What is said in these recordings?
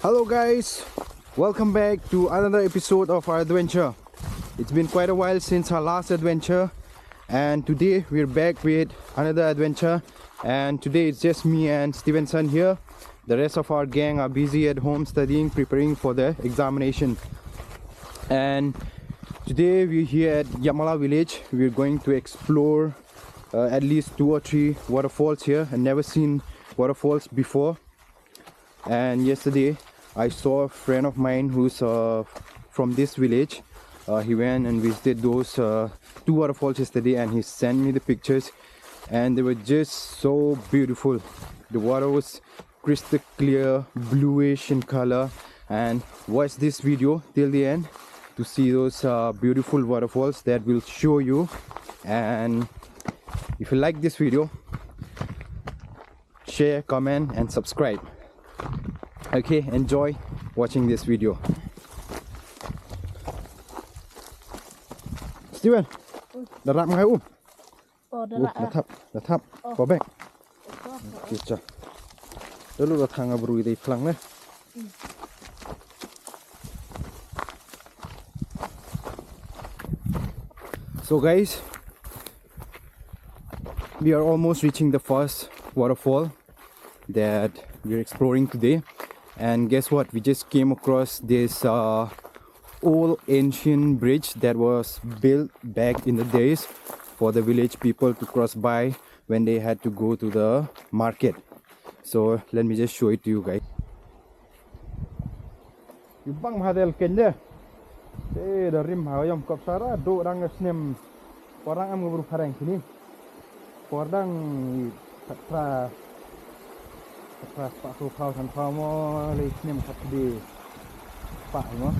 Hello guys, welcome back to another episode of our adventure. It's been quite a while since our last adventure, and today we're back with another adventure. And today it's just me and Stevenson here. The rest of our gang are busy at home studying, preparing for the examination. And today we're here at Iapmala Village. We're going to explore at least 2 or 3 waterfalls here. I've never seen waterfalls before. And yesterday I saw a friend of mine who's from this village. He went and visited those 2 waterfalls yesterday, and he sent me the pictures, and they were just so beautiful. The water was crystal clear, bluish in color. And watch this video till the end to see those beautiful waterfalls that we'll show you. And if you like this video, share, comment and subscribe. Okay, enjoy watching this video. Steven, darap mengai datap go back. Kita dulu datang abru idai pelang lah. So guys, we are almost reaching the first waterfall that we're exploring today. And guess what? We just came across this old ancient bridge that was built back in the days for the village people to cross by when they had to go to the market. So let me just show it to you guys. Bang hadel kende. Dari mahayam kapsara do orang snem orang am ngubur parang sini. Orang patra pak kau san kau mo le snem kat di pak mo.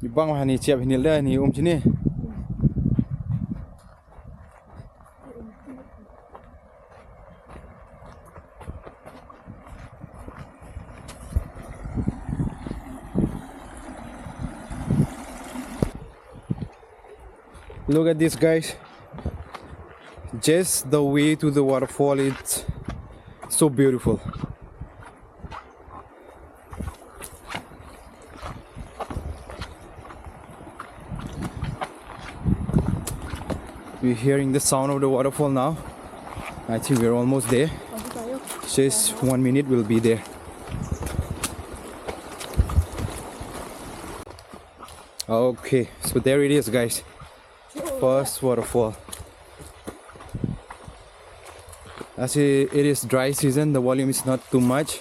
Bang hani siap hinil dah ni sini. Look at this guys, just the way to the waterfall, it's so beautiful. We're hearing the sound of the waterfall now. I think we're almost there. Just 1 minute we'll be there. Okay, so there it is guys. First waterfall. As it is dry season, the volume is not too much,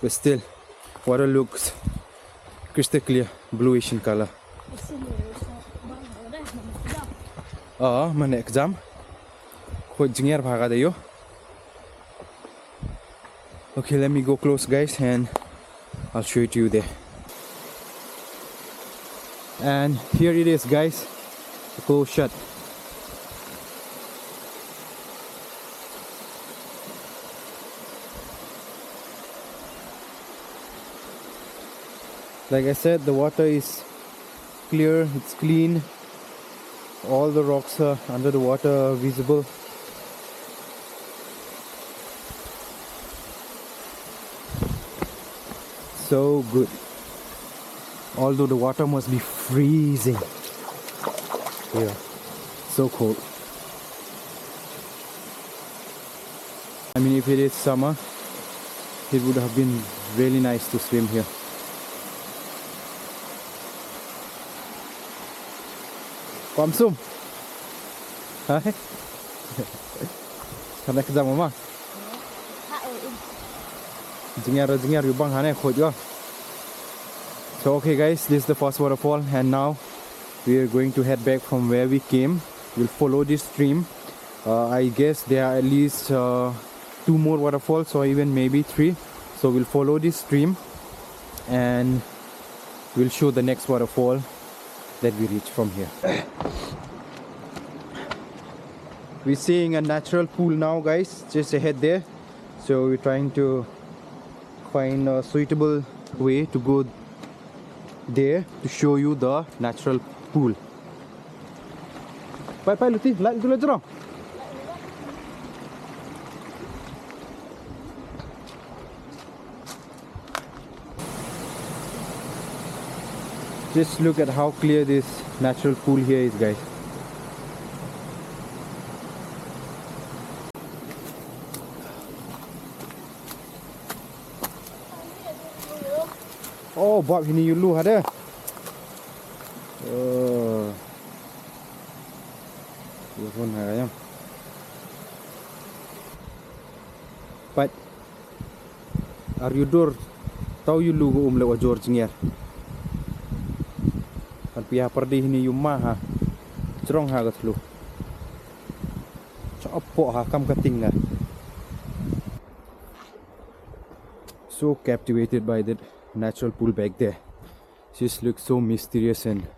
but still water looks crystal clear, bluish in color. Mana exam jingir bhaga dayo. Okay, let me go close guys and I'll show it to you there. And here it is guys. Close shut. Like I said, the water is clear, it's clean. All the rocks are under the water visible. So good. Although the water must be freezing. Yeah, so cold. I mean, if it is summer, it would have been really nice to swim here. Pamsum. Hi. Kan nak kerja mama? Jingar you bang hane khoj yo. So okay guys, this is the first waterfall, and now we are going to head back from where we came. We'll follow this stream. I guess there are at least 2 more waterfalls, or even maybe 3. So we'll follow this stream and we'll show the next waterfall that we reach from here. We're seeing a natural pool now guys, just ahead there. So we're trying to find a suitable way to go there to show you the natural pool. Pai Luti, light dulu aja dong. Just look at how clear this natural pool here is, guys. Oh, Bob, ini yulu ada. Pun ayam. But are you door? Tahu yulu go lewat George ngiar. Kan pihak perdi ini yuma ha. Cerong ha kat lu. Copok ha kam keting lah. So captivated by that natural pool back there. Just looks so mysterious and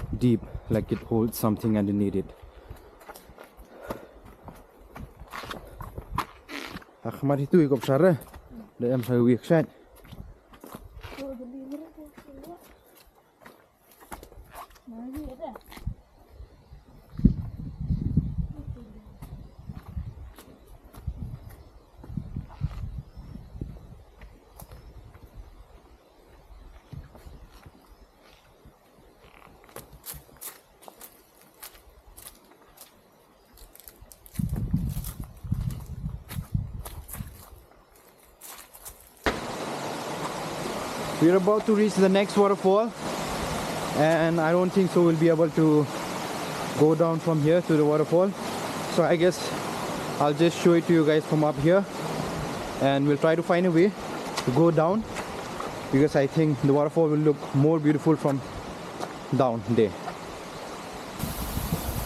deep, like it holds something underneath it. Akhmar itu ikut cara. Dalam saya weekend. We're about to reach the next waterfall, and I don't think so we'll be able to go down from here to the waterfall. So I guess I'll just show it to you guys from up here, and we'll try to find a way to go down, because I think the waterfall will look more beautiful from down there.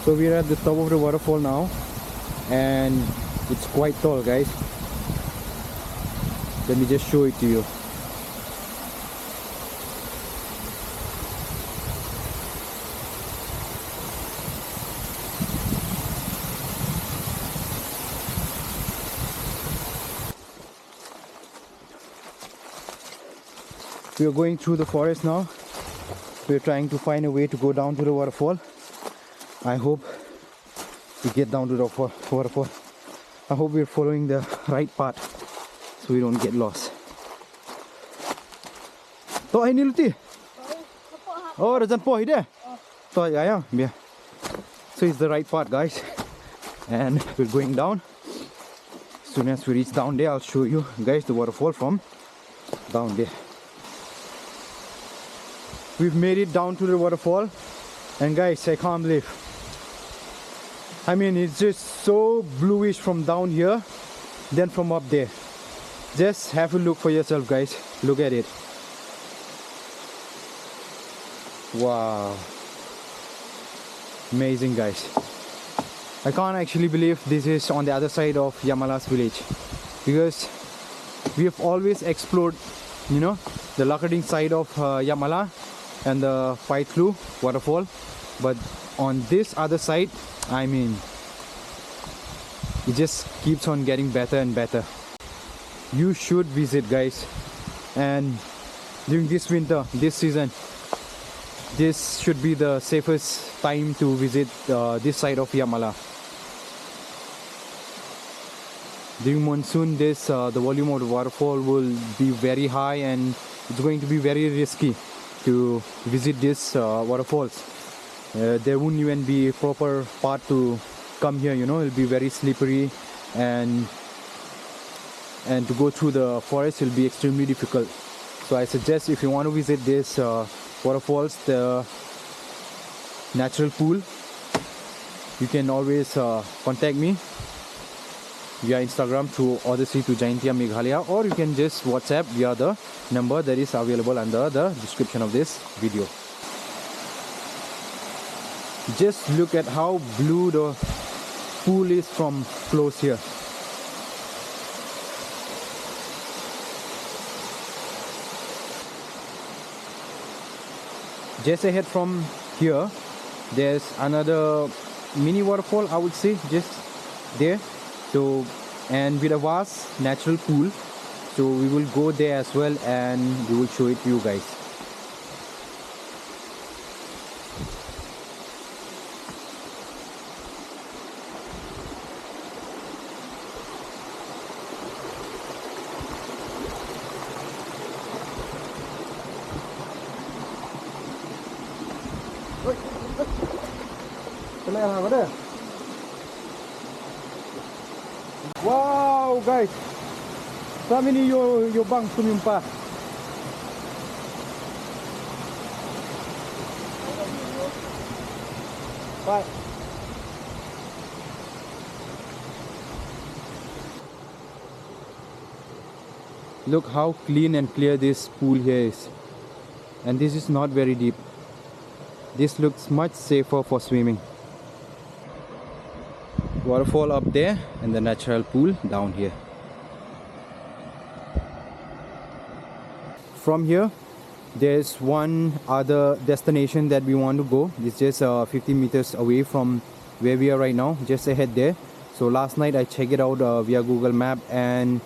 So we're at the top of the waterfall now, and it's quite tall, guys. Let me just show it to you. We are going through the forest now. We are trying to find a way to go down to the waterfall. I hope we get down to the waterfall. I hope we are following the right path so we don't get lost. Toh ini luti. Oh, rejan poh ide. Toh ya ya. So it's the right path, guys. And we're going down. As soon as we reach down there, I'll show you guys the waterfall from down there. We've made it down to the waterfall, and guys, I can't believe. I mean, it's just so bluish from down here than from up there. Just have a look for yourself, guys. Look at it. Wow. Amazing, guys. I can't actually believe this is on the other side of Iapmala's village, because we have always explored, you know, the Lakading side of Iapmala and the Paitlu waterfall, but on this other side, I mean, it just keeps on getting better and better. You should visit, guys, and during this winter, this season, this should be the safest time to visit this side of Iapmala. During monsoon, the volume of the waterfall will be very high, and it's going to be very risky to visit these waterfalls. There won't even be a proper path to come here, you know. It'll be very slippery, and to go through the forest will be extremely difficult. So I suggest, if you want to visit these waterfalls, the natural pool, you can always contact me via Instagram through Odyssey to Jaintia Meghalaya, or you can just WhatsApp via the number that is available under the description of this video. Just look at how blue the pool is from close here. Just ahead from here, there's another mini waterfall, I would say, just there. So, and with a vast natural pool, so we will go there as well, and we will show it to you guys. Wow, guys. Sama ni yo bang tumimpa. Bye. Look how clean and clear this pool here is. And this is not very deep. This looks much safer for swimming. Waterfall up there and the natural pool down here. From here, there's one other destination that we want to go. It's just 50 meters away from where we are right now, just ahead there. So last night I checked it out via Google Map, and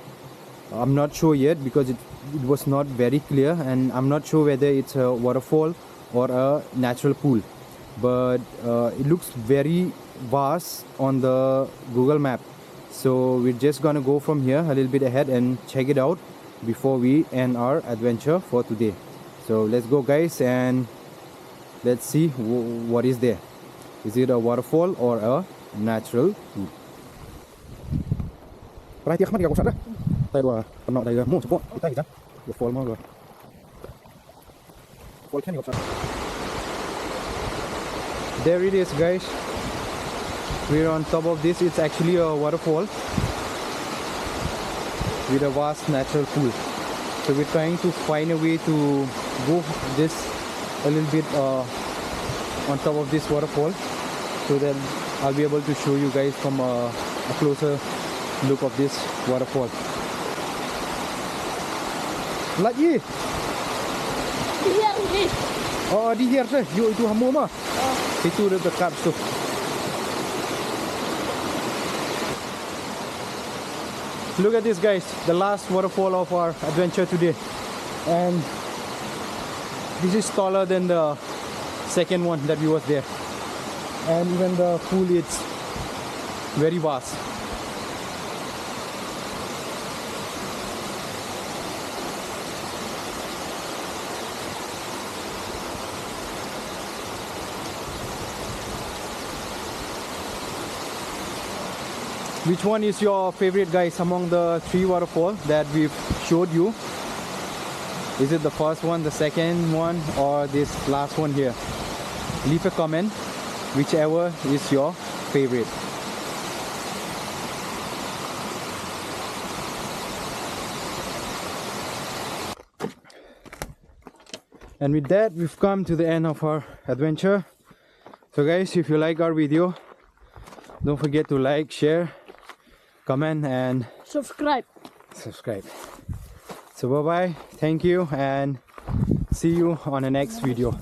I'm not sure yet because it was not very clear, and I'm not sure whether it's a waterfall or a natural pool, but it looks very vast on the Google Map. So we're just gonna go from here a little bit ahead and check it out before we end our adventure for today. So let's go, guys, and let's see what is there. Is it a waterfall or a natural pool? There it is, guys. We're on top of this. It's actually a waterfall with a vast natural pool. So we're trying to find a way to go this a little bit on top of this waterfall, so that I'll be able to show you guys from a closer look of this waterfall. Lagi? Oh, di here sah. Yo, itu hamba mah. Itu dekat tu. Look at this, guys, the last waterfall of our adventure today, and this is taller than the second one that we was there, and even the pool is very vast. Which one is your favorite, guys, among the three waterfalls that we've showed you? Is it the first one, the second one, or this last one here? Leave a comment, whichever is your favorite. And with that, we've come to the end of our adventure. So guys, if you like our video, don't forget to like, share, comment and subscribe. So bye bye, thank you, and see you on the next video.